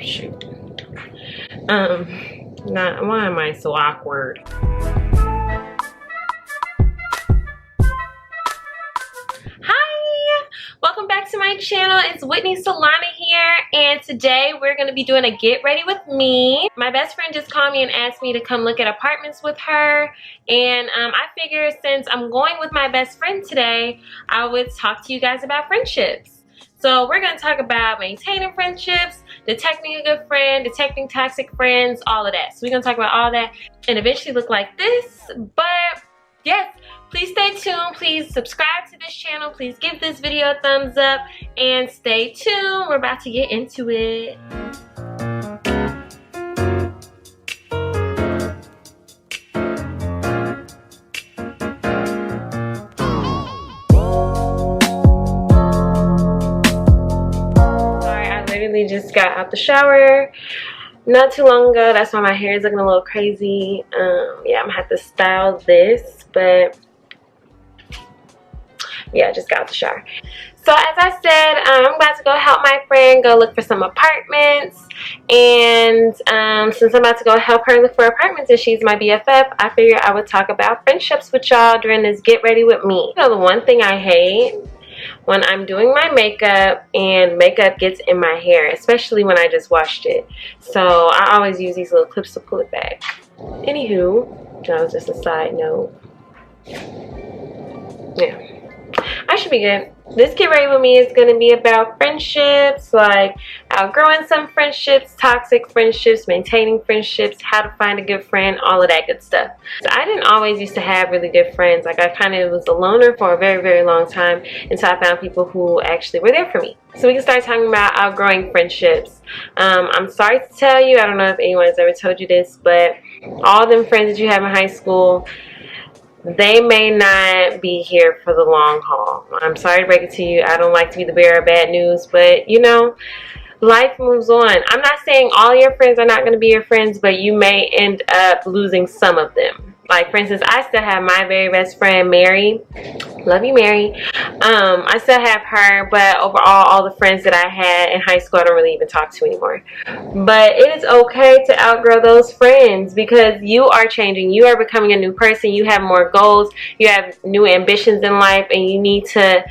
shoot. Why am I so awkward? Hi, welcome back to my channel. It's Whitney Solana here, and today we're going to be doing a get ready with me. My best friend just called me and asked me to come look at apartments with her, and I figured since I'm going with my best friend today, I would talk to you guys about friendships. So we're going to talk about maintaining friendships, detecting a good friend, detecting toxic friends, all of that. So we're going to talk about all that and eventually look like this. But yes, please stay tuned. Please subscribe to this channel. Please give this video a thumbs up and stay tuned. We're about to get into it. Just got out the shower not too long ago. That's why my hair is looking a little crazy. Yeah, I'm gonna have to style this, but yeah, I just got out the shower. So as I said, I'm about to go help my friend go look for some apartments, and since I'm about to go help her look for apartments and she's my BFF, I figured I would talk about friendships with y'all during this get ready with me. You know, the one thing I hate when I'm doing my makeup and makeup gets in my hair, especially when I just washed it. So I always use these little clips to pull it back. Anywho, that was just a side note. Yeah, I should be good. This get ready with me is going to be about friendships, like outgrowing some friendships, toxic friendships, maintaining friendships, how to find a good friend, all of that good stuff. So I didn't always used to have really good friends. Like, I kind of was a loner for a very, very long time until I found people who actually were there for me. So we can start talking about outgrowing friendships. I'm sorry to tell you, I don't know if anyone has ever told you this, but all them friends that you have in high school, they may not be here for the long haul. I'm sorry to break it to you. I don't like to be the bearer of bad news, but you know, life moves on. I'm not saying all your friends are not going to be your friends, but you may end up losing some of them. Like, for instance, I still have my very best friend, Mary. Love you, Mary. I still have her, but overall, all the friends that I had in high school, I don't really even talk to anymore. But it is okay to outgrow those friends because you are changing. You are becoming a new person. You have more goals. You have new ambitions in life, and you need to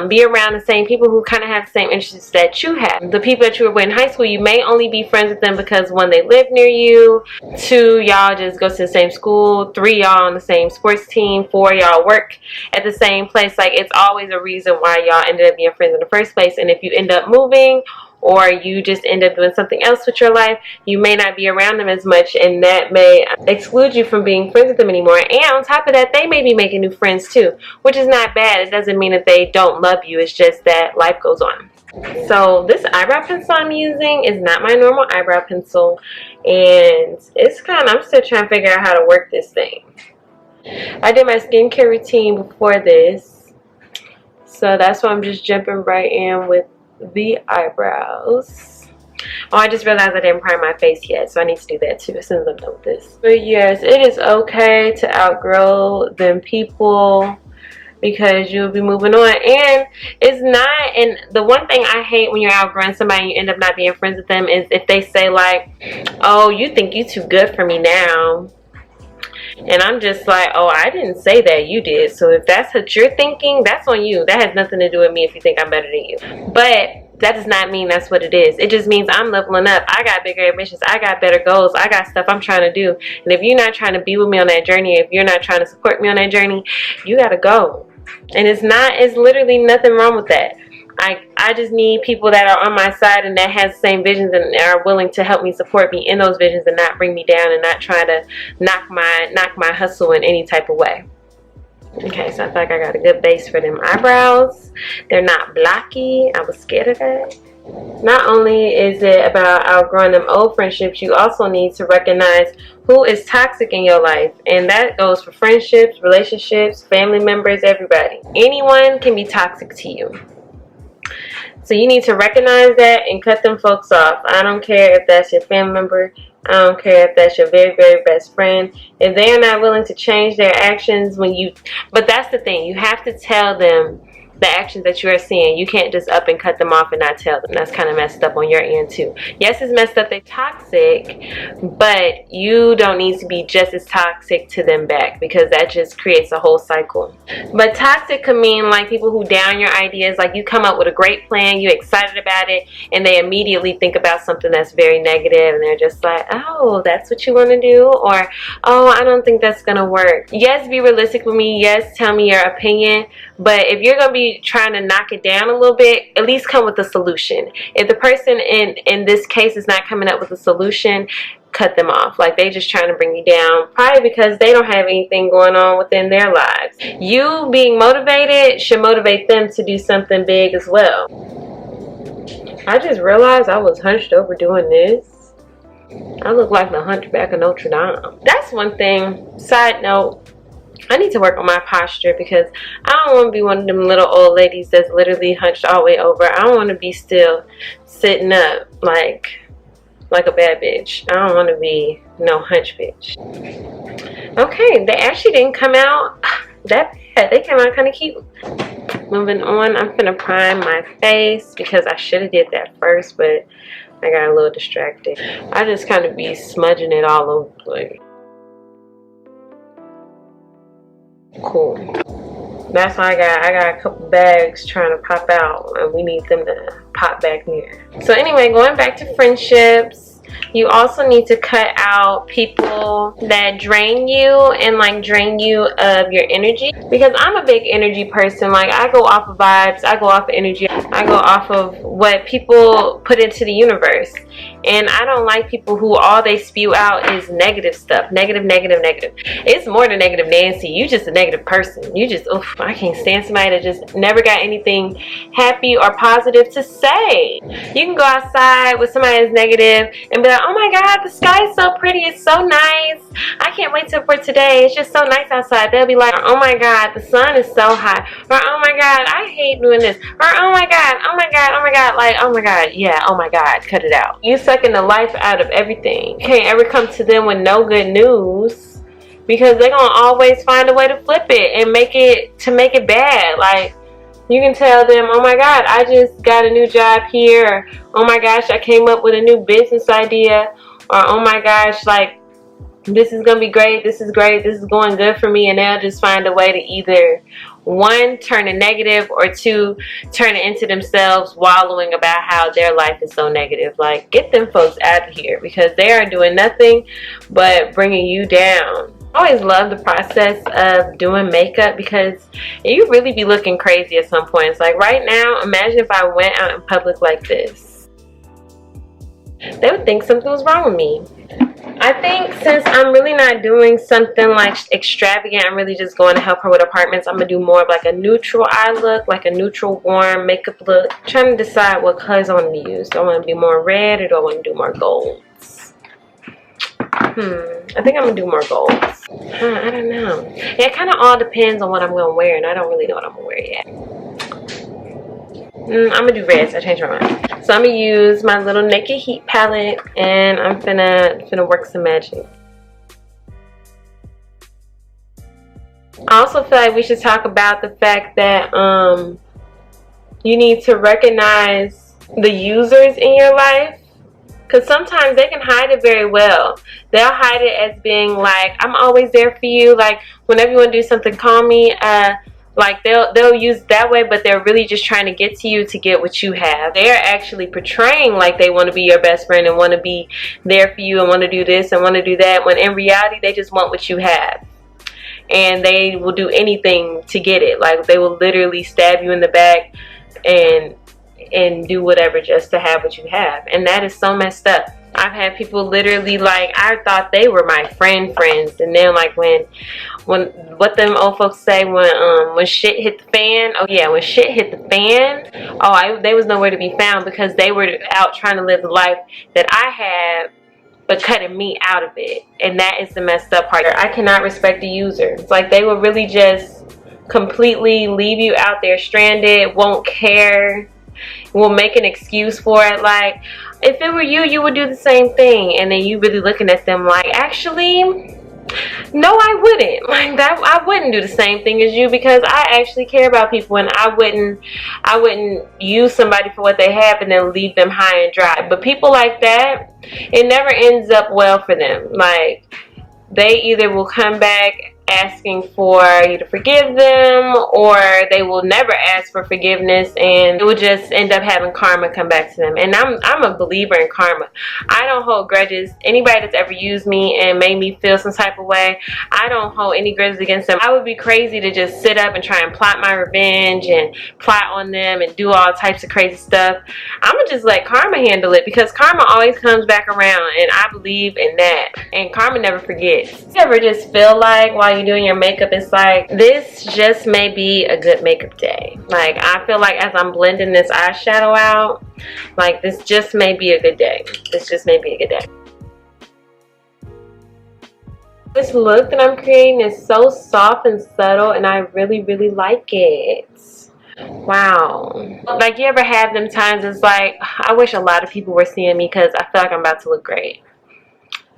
be around the same people who kind of have the same interests that you have. The people that you were with in high school, you may only be friends with them because, one, they live near you, two, y'all just go to the same school, three, y'all on the same sports team, four, y'all work at the same place. Like, it's always a reason why y'all ended up being friends in the first place. And if you end up moving or you just end up doing something else with your life, you may not be around them as much, and that may exclude you from being friends with them anymore. And on top of that, they may be making new friends too, which is not bad. It doesn't mean that they don't love you. It's just that life goes on. So this eyebrow pencil I'm using is not my normal eyebrow pencil, and it's I'm still trying to figure out how to work this thing. I did my skincare routine before this, so that's why I'm just jumping right in with the eyebrows. Oh, I just realized I didn't prime my face yet, so I need to do that too as soon as I'm done with this. But yes, it is okay to outgrow them people, because you'll be moving on. And it's not, and the one thing I hate when you're outgrowing somebody and you end up not being friends with them is if they say like, oh, you think you too good for me now. And I'm just like, oh, I didn't say that, you did. So if that's what you're thinking, that's on you. That has nothing to do with me if you think I'm better than you. But that does not mean that's what it is. It just means I'm leveling up. I got bigger ambitions. I got better goals. I got stuff I'm trying to do. And if you're not trying to be with me on that journey, if you're not trying to support me on that journey, you got to go. And it's literally nothing wrong with that. I just need people that are on my side and that has the same visions and are willing to help me, support me in those visions, and not bring me down and not try to knock my hustle in any type of way. Okay, so I feel like I got a good base for them eyebrows. They're not blocky. I was scared of that. Not only is it about outgrowing them old friendships, you also need to recognize who is toxic in your life. And that goes for friendships, relationships, family members, everybody. Anyone can be toxic to you. So you need to recognize that and cut them folks off. I don't care if that's your family member. I don't care if that's your very, very best friend. If they are not willing to change their actions but that's the thing. You have to tell them the actions that you are seeing. You can't just up and cut them off and not tell them. That's kind of messed up on your end too. Yes, it's messed up they're toxic, but you don't need to be just as toxic to them back, because that just creates a whole cycle. But toxic could mean like people who down your ideas. Like you come up with a great plan, you're excited about it, and they immediately think about something that's very negative, and they're just like, oh, that's what you want to do, or oh, I don't think that's gonna work. Yes, be realistic with me. Yes, tell me your opinion. But if you're gonna be trying to knock it down a little bit, at least come with a solution. If the person in this case is not coming up with a solution, cut them off. Like they just trying to bring you down, probably because they don't have anything going on within their lives. You being motivated should motivate them to do something big as well. I just realized I was hunched over doing this. I look like the Hunchback of Notre Dame. That's one thing. Side note, I need to work on my posture, because I don't want to be one of them little old ladies that's literally hunched all the way over. I don't want to be still sitting up like a bad bitch. I don't want to be no hunch bitch. Okay, they actually didn't come out that bad. They came out kind of cute. Moving on, I'm gonna prime my face, because I should have did that first, but I got a little distracted. I just kind of be smudging it all over the place. Cool. That's why I got a couple bags trying to pop out, and we need them to pop back near. So anyway, going back to friendships, you also need to cut out people that drain you and like drain you of your energy, because I'm a big energy person. Like I go off of vibes, I go off of energy, I go off of what people put into the universe. And I don't like people who all they spew out is negative stuff. Negative, negative, negative. It's more than negative Nancy. You just a negative person. You just, oof, I can't stand somebody that just never got anything happy or positive to say. You can go outside with somebody that's negative and be like, oh my God, the sky is so pretty. It's so nice. I can't wait for today. It's just so nice outside. They'll be like, oh my God, the sun is so hot. Or oh my God, I hate doing this. Or oh my God, oh my God, oh my God. Like, oh my God, yeah, oh my God, cut it out. You sucking the life out of everything. You can't ever come to them with no good news, because they're gonna always find a way to flip it and make it bad. Like you can tell them, oh my God, I just got a new job here, or oh my gosh, I came up with a new business idea, or oh my gosh, like this is gonna be great, this is great, this is going good for me, and they'll just find a way to either one, turn it negative, or two, turn it into themselves wallowing about how their life is so negative. Like, get them folks out of here, because they are doing nothing but bringing you down. I always love the process of doing makeup, because you really be looking crazy at some points. Like right now, imagine if I went out in public like this. They would think something was wrong with me. I think since I'm really not doing something like extravagant, I'm really just going to help her with apartments, I'm going to do more of like a neutral eye look, like a neutral warm makeup look. I'm trying to decide what colors I want to use. Do I want to be more red, or do I want to do more golds? I think I'm going to do more golds. I don't know. It kind of all depends on what I'm going to wear, and I don't really know what I'm going to wear yet. I'm gonna do red, so I changed my mind. So I'm gonna use my little Naked Heat palette, and I'm finna work some magic. I also feel like we should talk about the fact that you need to recognize the users in your life, because sometimes they can hide it very well. They'll hide it as being like, I'm always there for you, like whenever you want to do something, call me. Like they'll use that way, but they're really just trying to get to you to get what you have. They're actually portraying like they want to be your best friend and want to be there for you and want to do this and want to do that, when in reality they just want what you have. And they will do anything to get it. Like they will literally stab you in the back and do whatever just to have what you have. And that is so messed up. I've had people literally, like, I thought they were my friends, and then like when what them old folks say, when shit hit the fan. Oh yeah, when shit hit the fan, they was nowhere to be found, because they were out trying to live the life that I had, but cutting me out of it. And that is the messed up part. I cannot respect the user. It's like they will really just completely leave you out there stranded, won't care, will make an excuse for it. Like, if it were you, you would do the same thing. And then you really looking at them like, actually, No, I wouldn't. Like that, I wouldn't do the same thing as you, because I actually care about people, and I wouldn't use somebody for what they have and then leave them high and dry. But people like that, it never ends up well for them. Like, they either will come back asking for you to forgive them, or they will never ask for forgiveness, and it will just end up having karma come back to them. And I'm a believer in karma. I don't hold grudges. Anybody that's ever used me and made me feel some type of way, I don't hold any grudges against them. I would be crazy to just sit up and try and plot my revenge and plot on them and do all types of crazy stuff. I'm gonna just let karma handle it, because karma always comes back around, and I believe in that. And karma never forgets. You ever just feel like while you're doing your makeup, it's like, this just may be a good makeup day. Like, I feel like as I'm blending this eyeshadow out, like, this just may be a good day. This just may be a good day. This look that I'm creating is so soft and subtle, and I really, really like it. Wow. Like, you ever have them times it's like, I wish a lot of people were seeing me, because I feel like I'm about to look great.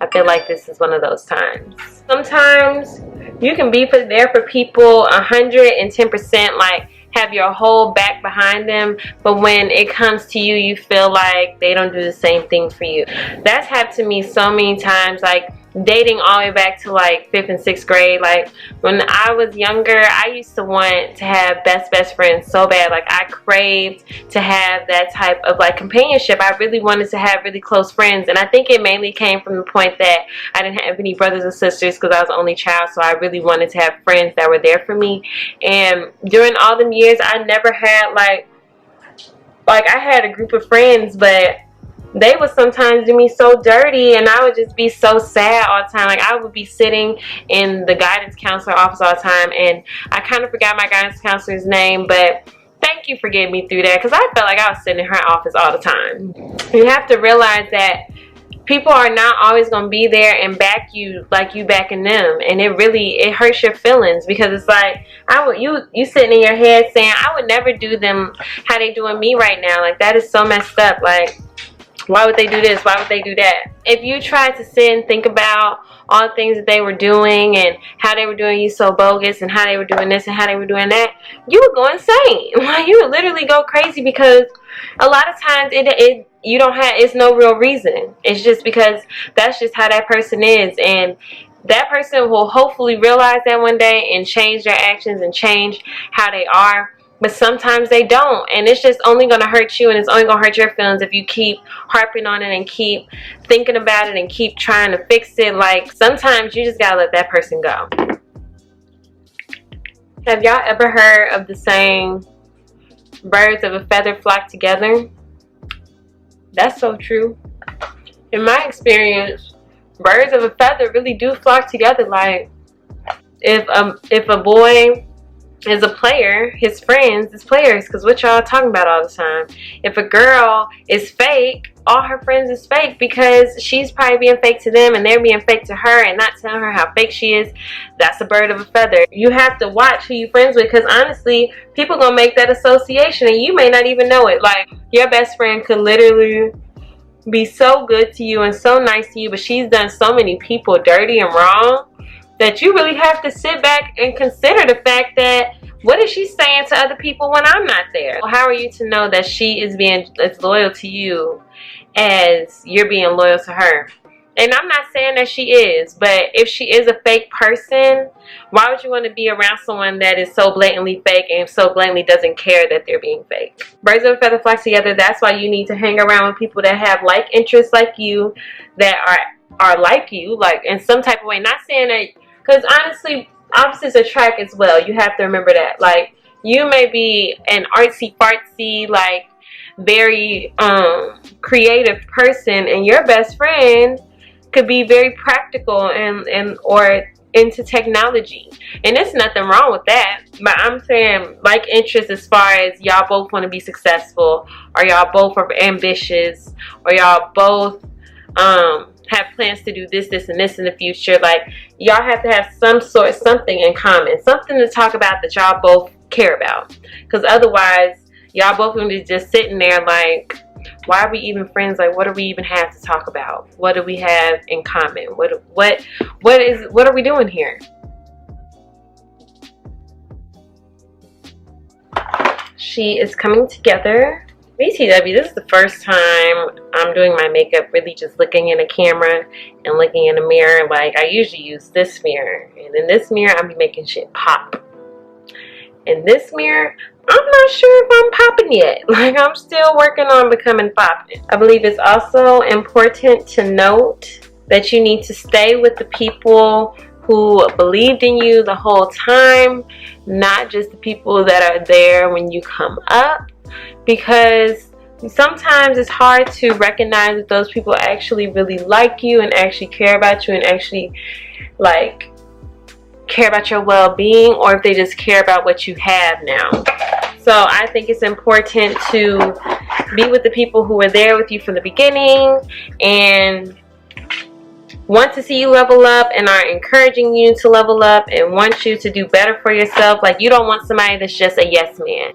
I feel like this is one of those times. Sometimes you can be there for people 110%, like have your whole back behind them, but when it comes to you, you feel like they don't do the same thing for you. That's happened to me so many times, like dating all the way back to like 5th and 6th grade. Like, when I was younger, I used to want to have best friends so bad. Like, I craved to have that type of like companionship. I really wanted to have really close friends, and I think it mainly came from the point that I didn't have any brothers and sisters, because I was the only child. So I really wanted to have friends that were there for me. And during all them years, I never had like I had a group of friends, but they would sometimes do me so dirty, and I would just be so sad all the time. Like, I would be sitting in the guidance counselor office all the time, and I kind of forgot my guidance counselor's name, but thank you for getting me through that, because I felt like I was sitting in her office all the time. You have to realize that people are not always going to be there and back you like you backing them, and it hurts your feelings, because it's like, you sitting in your head saying, I would never do them how they doing me right now. Like, that is so messed up. Like, why would they do this? Why would they do that? If you try to sit and think about all the things that they were doing and how they were doing you so bogus, and how they were doing this and how they were doing that, you would go insane. Like, you would literally go crazy, because a lot of times it's no real reason. It's just because that's just how that person is, and that person will hopefully realize that one day and change their actions and change how they are. But sometimes they don't, and it's just only going to hurt you, and it's only going to hurt your feelings if you keep harping on it and keep thinking about it and keep trying to fix it. Like, sometimes you just got to let that person go. Have y'all ever heard of the saying, birds of a feather flock together? That's so true. In my experience, birds of a feather really do flock together. Like, if a boy is a player, his friends is players, because what y'all talking about all the time. If a girl is fake, all her friends is fake, because she's probably being fake to them and they're being fake to her and not telling her how fake she is. That's a bird of a feather. You have to watch who you friends with, because honestly, people gonna make that association and you may not even know it. Like, your best friend could literally be so good to you and so nice to you, but she's done so many people dirty and wrong that you really have to sit back and consider the fact that, what is she saying to other people when I'm not there? How are you to know that she is being as loyal to you as you're being loyal to her? And I'm not saying that she is, but if she is a fake person, why would you want to be around someone that is so blatantly fake and so blatantly doesn't care that they're being fake? Birds of a feather flock together. That's why you need to hang around with people that have like interests like you, that are like you, like in some type of way. Not saying that, because honestly, opposites attract as well. You have to remember that. Like, you may be an artsy fartsy, like very creative person, and your best friend could be very practical and or into technology, and there's nothing wrong with that. But I'm saying, like, interest as far as y'all both want to be successful, or y'all both are ambitious, or y'all both have plans to do this and this in the future. Like, y'all have to have something in common, something to talk about that y'all both care about, because otherwise y'all both gonna be just sitting there like Why are we even friends? Like, what do we even have to talk about? What do we have in common? What are we doing here? She is coming together. BTW, this is the first time I'm doing my makeup really just looking in a camera and looking in a mirror. Like, I usually use this mirror, and in this mirror I'm making shit pop. In this mirror, I'm not sure if I'm popping yet. Like, I'm still working on becoming popping. I believe it's also important to note that you need to stay with the people who believed in you the whole time, not just the people that are there when you come up, because sometimes it's hard to recognize that those people actually really like you and actually care about you and actually like care about your well-being, or if they just care about what you have now. So I think it's important to be with the people who were there with you from the beginning and want to see you level up and are encouraging you to level up and want you to do better for yourself. Like, you don't want somebody that's just a yes man.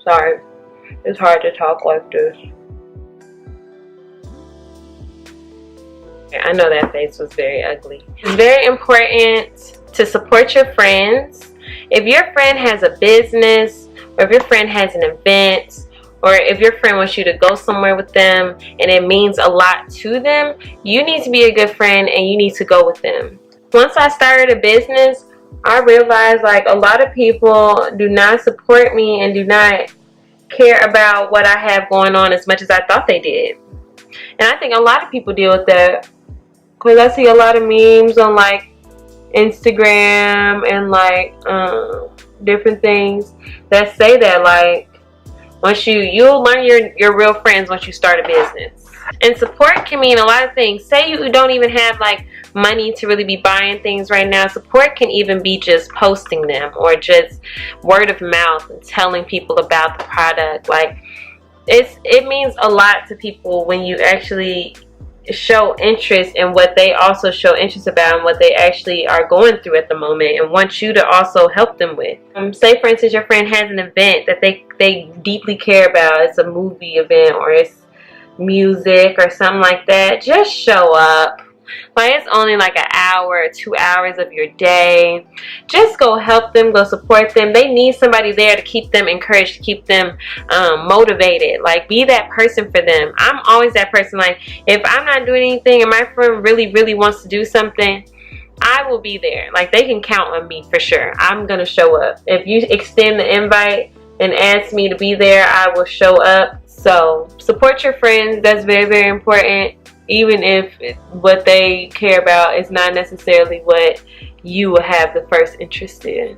Sorry, it's hard to talk like this. I know that face was very ugly. It's very important to support your friends. If your friend has a business, or if your friend has an event, or if your friend wants you to go somewhere with them and it means a lot to them, you need to be a good friend and you need to go with them. Once I started a business, I realized like a lot of people do not support me and do not care about what I have going on as much as I thought they did. And I think a lot of people deal with that, because I see a lot of memes on like Instagram and like different things that say that like once you'll learn your real friends once you start a business. And support can mean a lot of things. Say you don't even have like money to really be buying things right now. Support can even be just posting them or just word of mouth and telling people about the product. Like it means a lot to people when you actually show interest in what they also show interest about and what they actually are going through at the moment and want you to also help them with. Say for instance your friend has an event that they deeply care about. It's a movie event or it's music or something like that. Just show up. Like, it's only like an hour or 2 hours of your day. Just go help them, go support them. They need somebody there to keep them encouraged, to keep them motivated. Like, be that person for them. I'm always that person. Like, if I'm not doing anything and my friend really wants to do something, I will be there. Like, they can count on me for sure. I'm gonna show up. If you extend the invite and ask me to be there, I will show up. So support your friends. That's very important, even if what they care about is not necessarily what you will have the first interest in.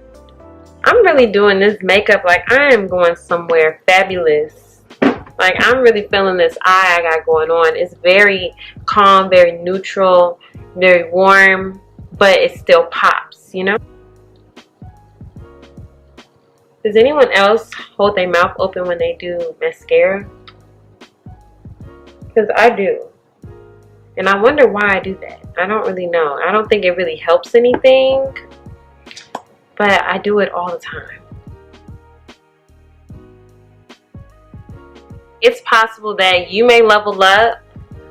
I'm really doing this makeup like I am going somewhere fabulous. Like, I'm really feeling this eye I got going on. It's very calm, very neutral, very warm, but it still pops, you know? Does anyone else hold their mouth open when they do mascara? Because I do. And I wonder why I do that. I don't really know. I don't think it really helps anything. But I do it all the time. It's possible that you may level up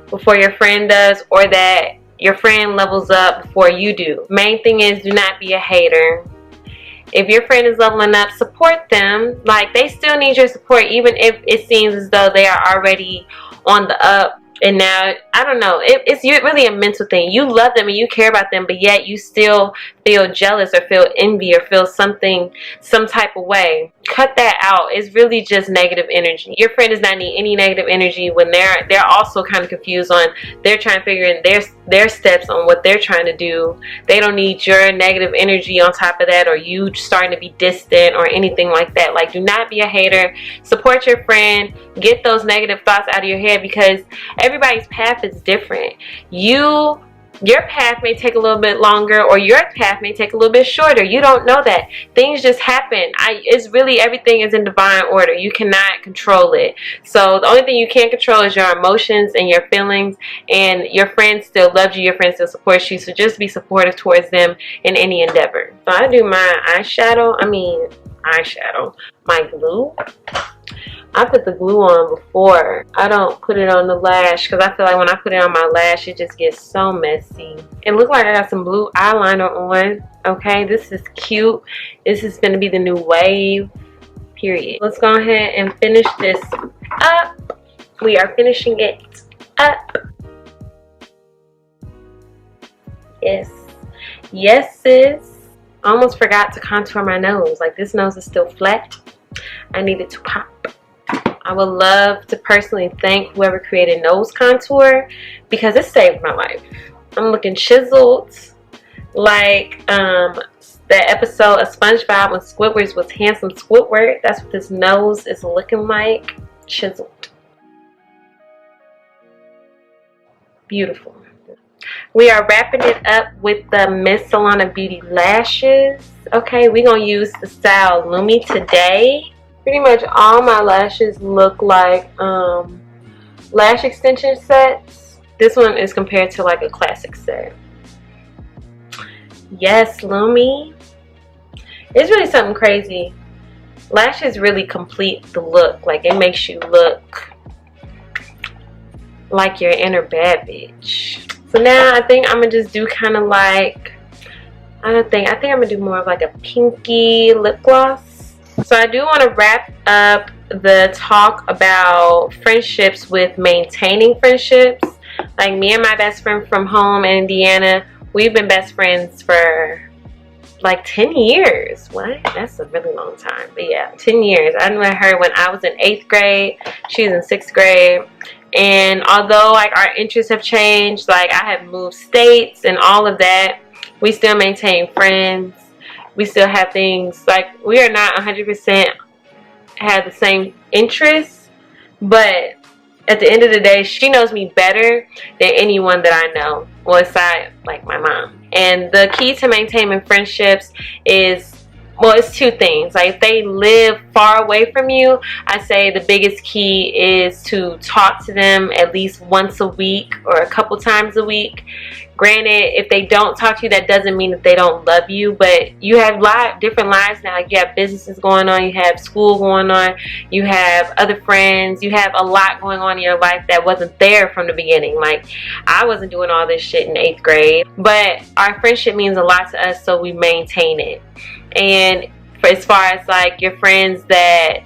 before your friend does, or that your friend levels up before you do. Main thing is, do not be a hater. If your friend is leveling up, support them. Like, they still need your support, even if it seems as though they are already on the up. And now, I don't know, it's really a mental thing. You love them and you care about them, but yet you still feel jealous or feel envy or feel some type of way. Cut that out. It's really just negative energy. Your friend does not need any negative energy when they're also kind of confused on, they're trying to figure in their steps on what they're trying to do. They don't need your negative energy on top of that, or you starting to be distant or anything like that. Like, do not be a hater. Support your friend. Get those negative thoughts out of your head, because everybody's path is different. Your path may take a little bit longer, or your path may take a little bit shorter. You don't know that. Things just happen. It's really, everything is in divine order. You cannot control it. So the only thing you can control is your emotions and your feelings, and your friend still loves you. Your friend still supports you. So just be supportive towards them in any endeavor. So I do my eyeshadow. eyeshadow. My glue, I put the glue on before. I don't put it on the lash because I feel like when I put it on my lash, it just gets so messy. It looks like I got some blue eyeliner on. Okay, this is cute. This is going to be the new wave, period. Let's go ahead and finish this up. We are finishing it up. Yes. Yes, sis. I almost forgot to contour my nose. Like, this nose is still flat. I need it to pop. I would love to personally thank whoever created nose contour because it saved my life. I'm looking chiseled like that episode of SpongeBob when Squidward was handsome Squidward. That's what this nose is looking like. Chiseled. Beautiful. We are wrapping it up with the Miss Solana Beauty lashes. Okay, we're going to use the style Lumi today. Pretty much all my lashes look like lash extension sets. This one is compared to like a classic set. Yes, Lumi. It's really something crazy. Lashes really complete the look. Like, it makes you look like your inner bad bitch. So now I think I'm gonna just do kind of like, I think I'm gonna do more of like a pinky lip gloss. So I do want to wrap up the talk about friendships with maintaining friendships. Like, me and my best friend from home in Indiana, we've been best friends for like 10 years. What? That's a really long time. But yeah, 10 years. I knew her when I was in 8th grade. She was in 6th grade. And although like our interests have changed, like I have moved states and all of that, we still maintain friends. We still have things, like we are not 100% have the same interests, but at the end of the day, she knows me better than anyone that I know, well, aside like my mom. And the key to maintaining friendships is, well, it's two things. Like, if they live far away from you, I say the biggest key is to talk to them at least once a week or a couple times a week. Granted, if they don't talk to you, that doesn't mean that they don't love you, but you have different lives now. Like, you have businesses going on, you have school going on, you have other friends, you have a lot going on in your life that wasn't there from the beginning. Like, I wasn't doing all this shit in 8th grade, but our friendship means a lot to us, so we maintain it. And for as far as like your friends that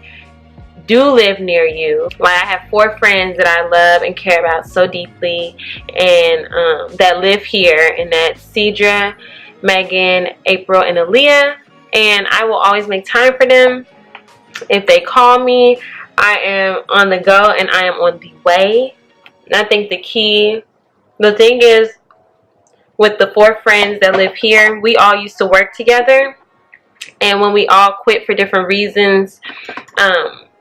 do live near you, like I have 4 friends that I love and care about so deeply, and that live here, and that's Cedra, Megan, April, and Aaliyah. And I will always make time for them. If they call me, I am on the go and I am on the way. And I think the thing is, with the 4 friends that live here, we all used to work together. And when we all quit for different reasons,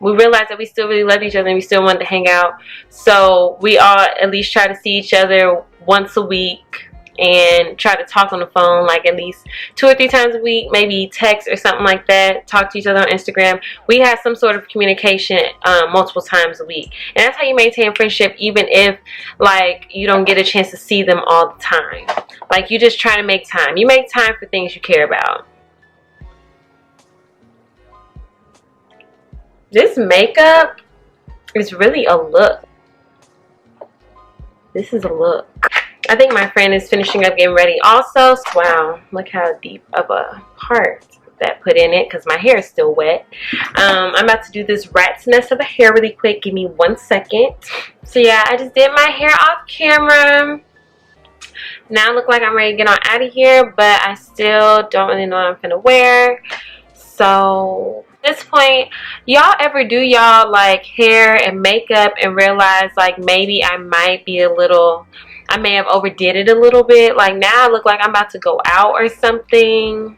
we realized that we still really loved each other and we still wanted to hang out. So we all at least try to see each other once a week and try to talk on the phone like at least 2 or 3 times a week, maybe text or something like that. Talk to each other on Instagram. We have some sort of communication multiple times a week. And that's how you maintain friendship, even if like you don't get a chance to see them all the time. Like, you just try to make time. You make time for things you care about. This makeup is really a look. This is a look. I think my friend is finishing up getting ready also. Wow, look how deep of a heart that put in it, because my hair is still wet. I'm about to do this rat's nest of a hair really quick. Give me 1 second. So yeah, I just did my hair off camera. Now I look like I'm ready to get on out of here, but I still don't really know what I'm gonna wear. So at this point, y'all ever do y'all like hair and makeup and realize like maybe I might be I may have overdid it a little bit? Like, now I look like I'm about to go out or something,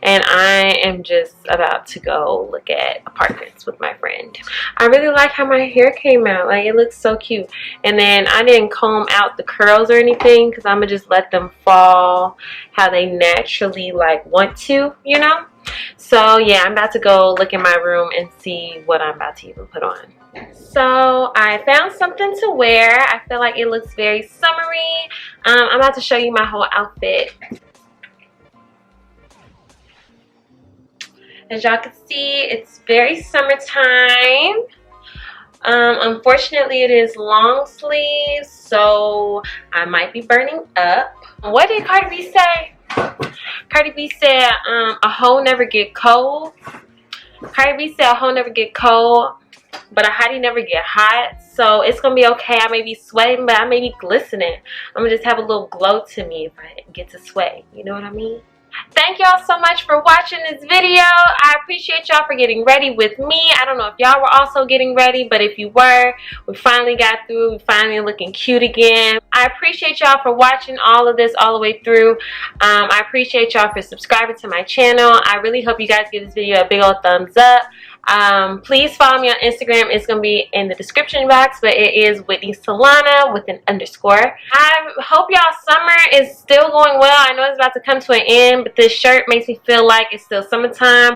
and I am just about to go look at apartments with my friend. I really like how my hair came out. Like, it looks so cute. And then I didn't comb out the curls or anything because I'm gonna just let them fall how they naturally like want to, you know. So yeah, I'm about to go look in my room and see what I'm about to even put on. So I found something to wear. I feel like it looks very summery. I'm about to show you my whole outfit. As y'all can see, it's very summertime. Unfortunately, it is long sleeves, so I might be burning up. What did Cardi B say? Cardi B said, a hoe never get cold. Cardi B said a hoe never get cold, but a hottie never get hot. So it's gonna be okay. I may be sweating, but I may be glistening. I'm gonna just have a little glow to me if I get to sweat. You know what I mean? Thank y'all so much for watching this video. I appreciate y'all for getting ready with me. I don't know if y'all were also getting ready, but if you were, we finally got through. We finally looking cute again. I appreciate y'all for watching all of this all the way through. I appreciate y'all for subscribing to my channel. I really hope you guys give this video a big old thumbs up. Please follow me on Instagram. It's going to be in the description box, but it is Whitney Solana with an underscore. I hope y'all summer is still going well. I know it's about to come to an end, but this shirt makes me feel like it's still summertime.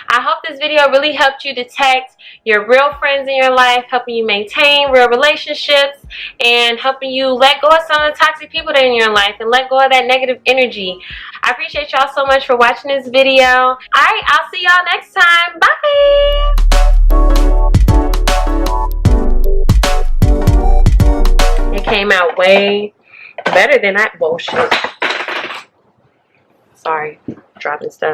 I hope this video really helped you detect your real friends in your life, helping you maintain real relationships, and helping you let go of some of the toxic people that are in your life and let go of that negative energy. I appreciate y'all so much for watching this video. Alright, I'll see y'all next time. Bye! It came out way better than I bullshit. Sorry, dropping stuff.